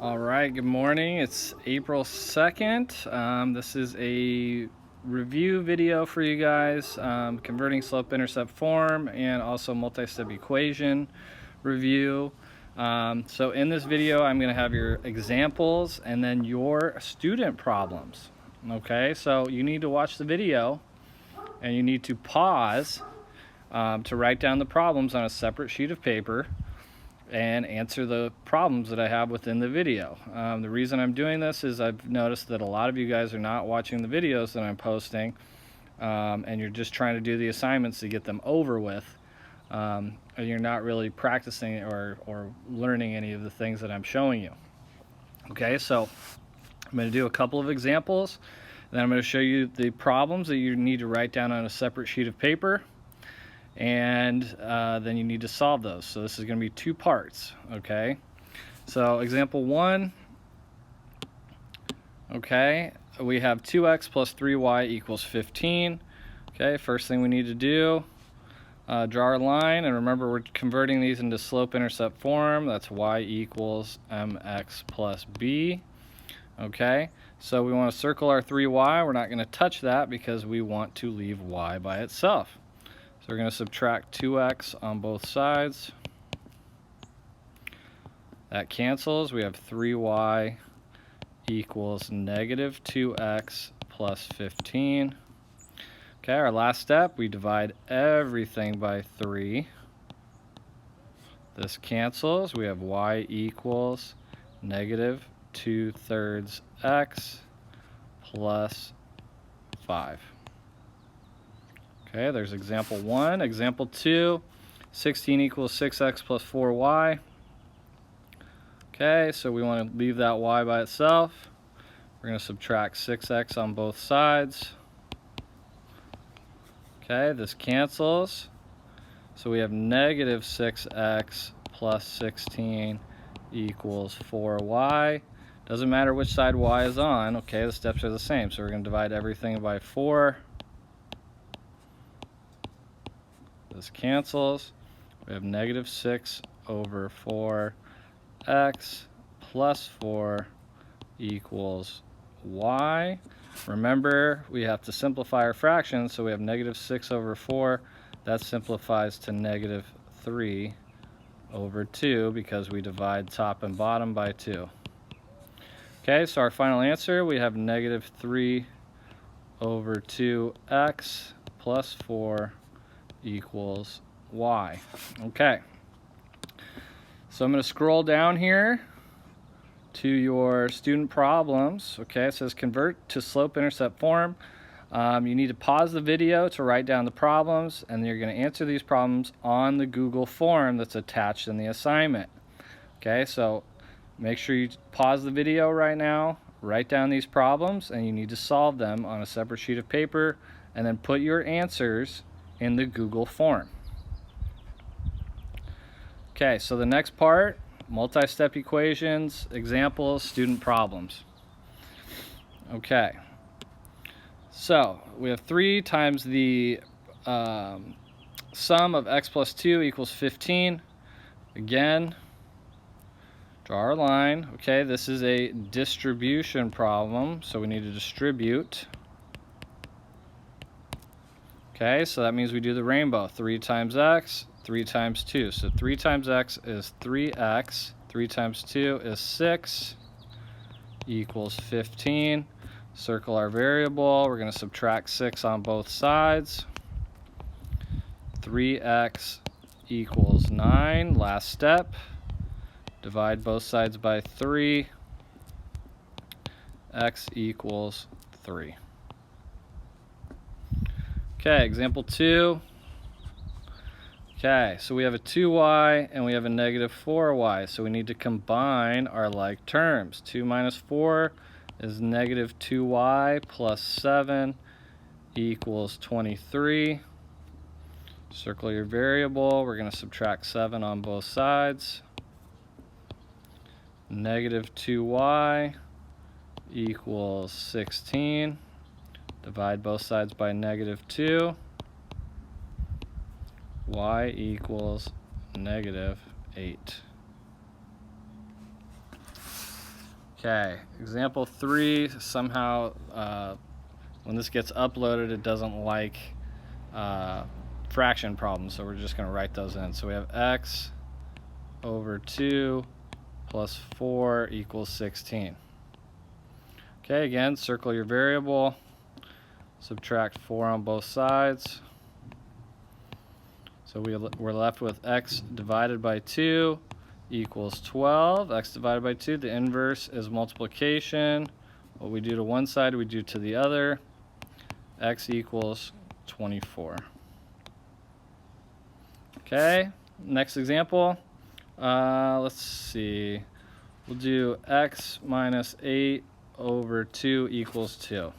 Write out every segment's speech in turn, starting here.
All right, good morning. It's April 2nd. This is a review video for you guys, converting slope-intercept form and also multi-step equation review. So in this video, I'm going to have your examples and then your student problems. Okay, so you need to watch the video and you need to pause to write down the problems on a separate sheet of paper and answer the problems that I have within the video. The reason I'm doing this is I've noticed that a lot of you guys are not watching the videos that I'm posting, and you're just trying to do the assignments to get them over with, and you're not really practicing or learning any of the things that I'm showing you. Okay, so I'm going to do a couple of examples, and then I'm going to show you the problems that you need to write down on a separate sheet of paper, and then you need to solve those. So this is going to be two parts. Okay, so example 1. Okay, we have 2x plus 3y equals 15. Okay, first thing we need to do, draw our line, and remember we're converting these into slope-intercept form. That's y equals mx plus b. Okay, so we want to circle our 3y. We're not going to touch that because we want to leave y by itself. So we're going to subtract 2x on both sides. That cancels. We have 3y equals negative 2x plus 15. Okay, our last step, we divide everything by 3. This cancels. We have y equals negative 2/3 x plus 5. Okay, there's example 1. Example 2, 16 equals 6x plus 4y. Okay, so we want to leave that y by itself. We're going to subtract 6x on both sides. Okay, this cancels. So we have negative 6x plus 16 equals 4y. Doesn't matter which side y is on. Okay, the steps are the same. So we're going to divide everything by 4. This cancels. We have negative 6 over 4x plus 4 equals y. Remember, we have to simplify our fractions, so we have negative 6 over 4. That simplifies to negative 3 over 2 because we divide top and bottom by 2. Okay, so our final answer, we have negative 3 over 2x plus 4 equals y. Okay, so I'm going to scroll down here to your student problems. Okay, it says convert to slope-intercept form. You need to pause the video to write down the problems, and you're going to answer these problems on the Google form that's attached in the assignment. Okay, so make sure you pause the video right now, write down these problems, and you need to solve them on a separate sheet of paper, and then put your answers in the Google form. Okay, so the next part, multi-step equations, examples, student problems. Okay, so we have 3 times the sum of x plus 2 equals 15. Again, draw our line. Okay, this is a distribution problem, so we need to distribute. Okay, so that means we do the rainbow. 3 times x, 3 times 2. So 3 times x is 3x. 3 times 2 is 6 equals 15. Circle our variable. We're going to subtract 6 on both sides. 3x equals 9. Last step. Divide both sides by 3. X equals 3. Okay, example 2. Okay, so we have a 2y and we have a negative 4y, so we need to combine our like terms. 2 minus 4 is negative 2y plus 7 equals 23. Circle your variable. We're going to subtract 7 on both sides. Negative 2y equals 16. Divide both sides by negative 2. Y equals negative 8. Okay, example 3, somehow when this gets uploaded it doesn't like fraction problems, so we're just going to write those in. So we have x over 2 plus 4 equals 16. Okay, again, circle your variable, subtract 4 on both sides. So we're left with x divided by 2 equals 12. X divided by 2, the inverse is multiplication. What we do to one side, we do to the other. X equals 24. Okay, next example. Let's see. We'll do x minus 8 over 2 equals 2.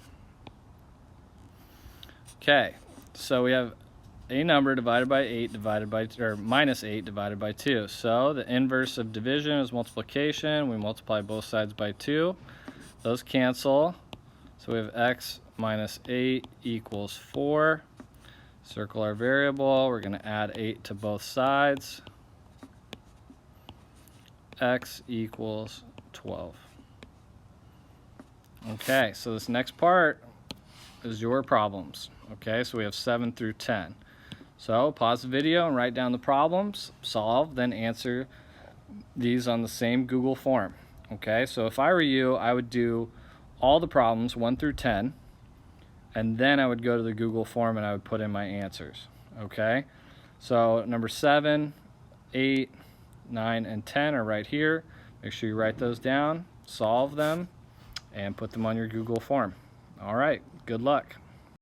Okay, so we have a number divided by 8 divided by, or minus 8 divided by 2. So the inverse of division is multiplication. We multiply both sides by 2. Those cancel. So we have x minus 8 equals 4. Circle our variable. We're going to add 8 to both sides. X equals 12. Okay, so this next part is your problems. Okay, so we have 7 through 10. So pause the video and write down the problems, solve, then answer these on the same Google form. Okay, so if I were you, I would do all the problems 1 through 10, and then I would go to the Google form and I would put in my answers. Okay, so number 7, 8, 9, and 10 are right here. Make sure you write those down, solve them, and put them on your Google form. All right, good luck.